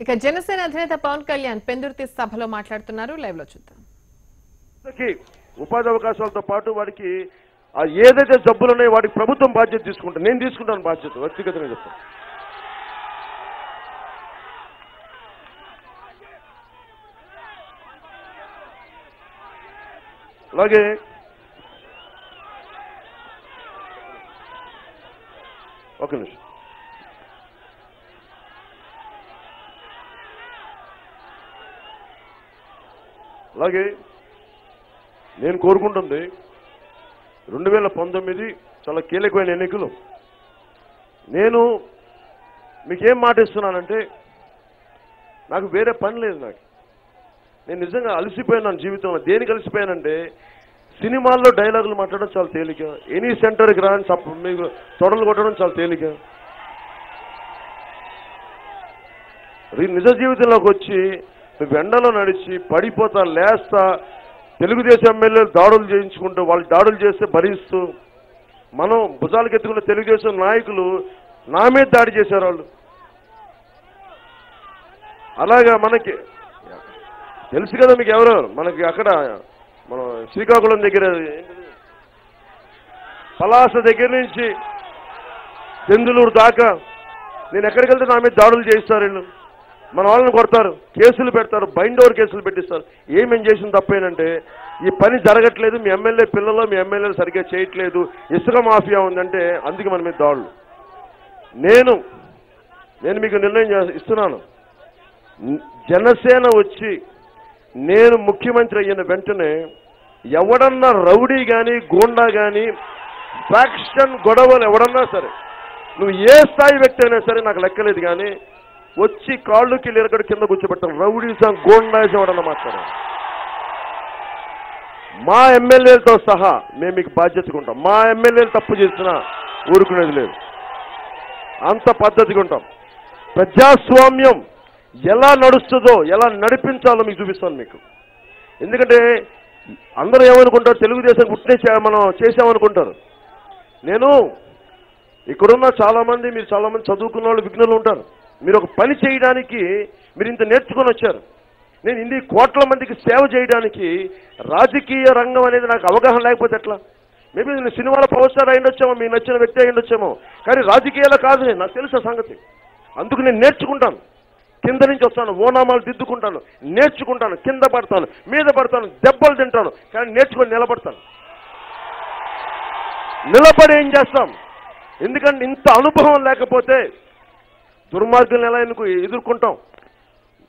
ఇక జనసేన అధినేత పవన్ కళ్యాణ్ పెందుర్తి సభలో మాట్లాడుతున్నారు. లైవ్ లో చూద్దాం. ఉపాధి అవకాశాలతో పాటు వాడికి ఏదైతే జబ్బులు ఉన్నాయో వాడికి ప్రభుత్వం బాధ్యత తీసుకుంటాను. నేను తీసుకుంటాను బాధ్యత, వ్యక్తిగతంగా చెప్తాను. అలాగే ఒక నిమిషం. అలాగే నేను కోరుకుంటుంది 2019 చాలా కీలకమైన ఎన్నికలు. నేను మీకేం మాట ఇస్తున్నానంటే, నాకు వేరే పని లేదు. నేను నిజంగా అలసిపోయాను జీవితంలో. దేనికి అలసిపోయానంటే, సినిమాల్లో డైలాగులు మాట్లాడడం చాలా తేలిక, ఎనీ సెంటర్కి రాని మీకు తొడలు కొట్టడం చాలా తేలిక. నిజ జీవితంలోకి వచ్చి ఎండలో నడిచి పడిపోతా లేస్తా తెలుగుదేశం ఎమ్మెల్యేలు దాడులు చేయించుకుంటూ వాళ్ళు దాడులు చేస్తే భరిస్తూ మనం భుజాలకు ఎత్తుకున్న తెలుగుదేశం నాయకులు నా మీద దాడి చేశారు వాళ్ళు. అలాగా మనకి తెలుసు కదా మీకు ఎవరు, మనకి అక్కడ మనం శ్రీకాకుళం దగ్గర పలాస దగ్గర నుంచి దెందులూరు దాకా నేను ఎక్కడికి వెళ్తే నా మీద దాడులు చేయిస్తారు వీళ్ళు. మన వాళ్ళని కొడతారు, కేసులు పెడతారు, బైండ్ ఓవర్ కేసులు పెట్టిస్తారు. ఏమేం చేసిన తప్పేనంటే, ఈ పని జరగట్లేదు, మీ ఎమ్మెల్యే పిల్లలు మీ ఎమ్మెల్యేలు సరిగ్గా చేయట్లేదు, ఇసుక మాఫియా ఉందంటే అందుకే మన మీద దాడులు. నేను మీకు నిర్ణయం ఇస్తున్నాను. జనసేన వచ్చి నేను ముఖ్యమంత్రి అయిన వెంటనే ఎవడన్నా రౌడీ కానీ గూండా కానీ ఫ్యాక్షన్ గొడవలు ఎవడన్నా సరే, నువ్వు ఏ స్థాయి వ్యక్తి అయినా సరే నాకు లెక్కలేదు, కానీ వచ్చి కాళ్ళుకి నిలకడ కింద కూర్చోబెట్టాను. రౌడీసం గోండాయిసం ఎవడన్నా మాట్లాడారు. మా ఎమ్మెల్యేలతో సహా మేము మీకు బాధ్యతగా ఉంటాం. మా ఎమ్మెల్యేలు తప్పు చేసినా ఊరుకునేది లేదు, అంత పద్ధతిగా ఉంటాం. ప్రజాస్వామ్యం ఎలా నడుస్తుందో ఎలా నడిపించాలో మీకు చూపిస్తాను మీకు. ఎందుకంటే అందరూ ఏమనుకుంటారు, తెలుగుదేశం పుట్టినే మనం చేసామనుకుంటారు. నేను ఇక్కడున్న చాలామంది, మీరు చాలామంది చదువుకున్న వాళ్ళు విఘ్నులు ఉంటారు. మీరు ఒక పని చేయడానికి మీరు ఇంత నేర్చుకొని వచ్చారు. నేను ఇన్ని కోట్ల మందికి సేవ చేయడానికి రాజకీయ రంగం అనేది నాకు అవగాహన లేకపోతే ఎట్లా? మేబీ నేను సినిమాలో పవర్ స్టార్ అయ్యిండొచ్చామో, మీకు నచ్చిన వ్యక్తి అయ్యిండొచ్చామో, కానీ రాజకీయాలు కాదు, నాకు తెలుసు సంగతి. అందుకు నేను నేర్చుకుంటాను. కింద నుంచి వస్తాను, ఓనామాలు దిద్దుకుంటాను, నేర్చుకుంటాను, కింద పడతాను, మీద పడతాను, దెబ్బలు తింటాను, కానీ నేర్చుకొని నిలబడతాను. నిలబడి ఏం చేస్తాం? ఎందుకంటే ఇంత అనుభవం లేకపోతే దుర్మార్గులను ఎలా ఎదుర్కొంటాం?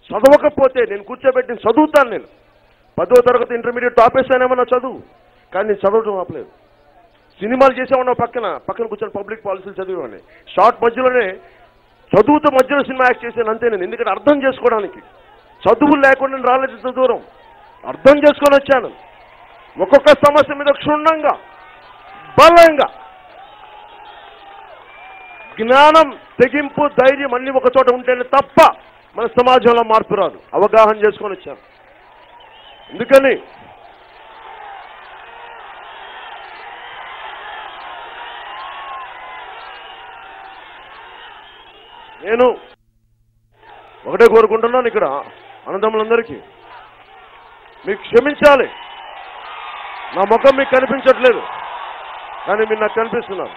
చదవకపోతే నేను కూర్చోబెట్టి చదువుతాను. నేను 10వ తరగతి ఇంటర్మీడియట్ ఆపేసానేమన్నా చదువు, కానీ నేను చదవడం ఆపలేదు. సినిమాలు చేసేవాడిని పక్కన కూర్చొని పబ్లిక్ పాలసీలు చదివేవాడిని. షార్ట్ మధ్యలోనే చదువుతో మధ్యలో సినిమా యాక్ట్ చేశాను అంతే నేను. ఎందుకంటే అర్థం చేసుకోవడానికి. చదువు లేకుండా నేను రాలేదు ఇంత దూరం, అర్థం చేసుకొని వచ్చాను. ఒక్కొక్క సమస్య మీద క్షుణ్ణంగా బలంగా జ్ఞానం, తెగింపు, ధైర్యం అన్ని ఒక చోట ఉంటేనే తప్ప మన సమాజంలో మార్పు రాదు. అవగాహన చేసుకొని వచ్చాను. ఎందుకని నేను ఒకటే కోరుకుంటున్నాను, ఇక్కడ అన్నదమ్ములందరికీ మీకు క్షమించాలి. నా ముఖం మీకు కనిపించట్లేదు, కానీ మీరు నాకు కనిపిస్తున్నారు.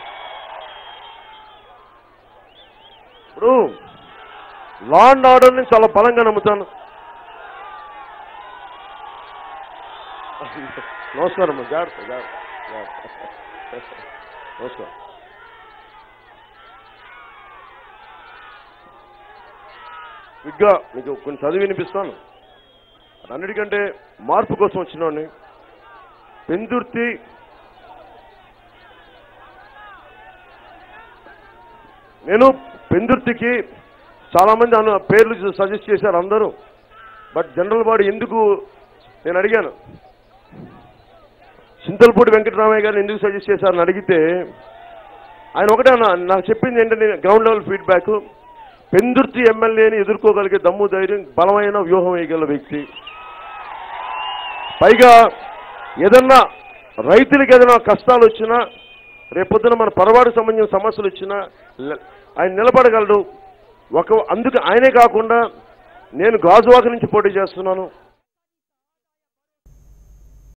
ఇప్పుడు లా అండ్ ఆర్డర్ని చాలా బలంగా నమ్ముతాను. నమస్కారం, జాగ్రత్త. నమస్కారం. విగ్గా మీకు కొన్ని చదివి వినిపిస్తాను. అన్నిటికంటే మార్పు కోసం వచ్చినవాడిని. పెందుర్తి నేను పెందుర్తికి చాలామంది పేర్లు సజెస్ట్ చేశారు అందరూ. బట్ జనరల్ బాడీ ఎందుకు నేను అడిగాను, చింతలపూడి వెంకటరామయ్య గారిని ఎందుకు సజెస్ట్ చేశారని అడిగితే ఆయన ఒకటే నాకు చెప్పింది ఏంటంటే, గ్రౌండ్ లెవెల్ ఫీడ్బ్యాక్, పెందుర్తి ఎమ్మెల్యేని ఎదుర్కోగలిగే దమ్ము, ధైర్యం, బలమైన వ్యూహం వేయగల వ్యక్తి. పైగా ఏదన్నా రైతులకి ఏదైనా కష్టాలు వచ్చినా, రేపొద్దున మన పరవాడికి సంబంధించిన సమస్యలు వచ్చినా ఆయన నిలబడగలడు. అందుకు ఆయనే కాకుండా నేను గాజువాక నుంచి పోటీ చేస్తున్నాను.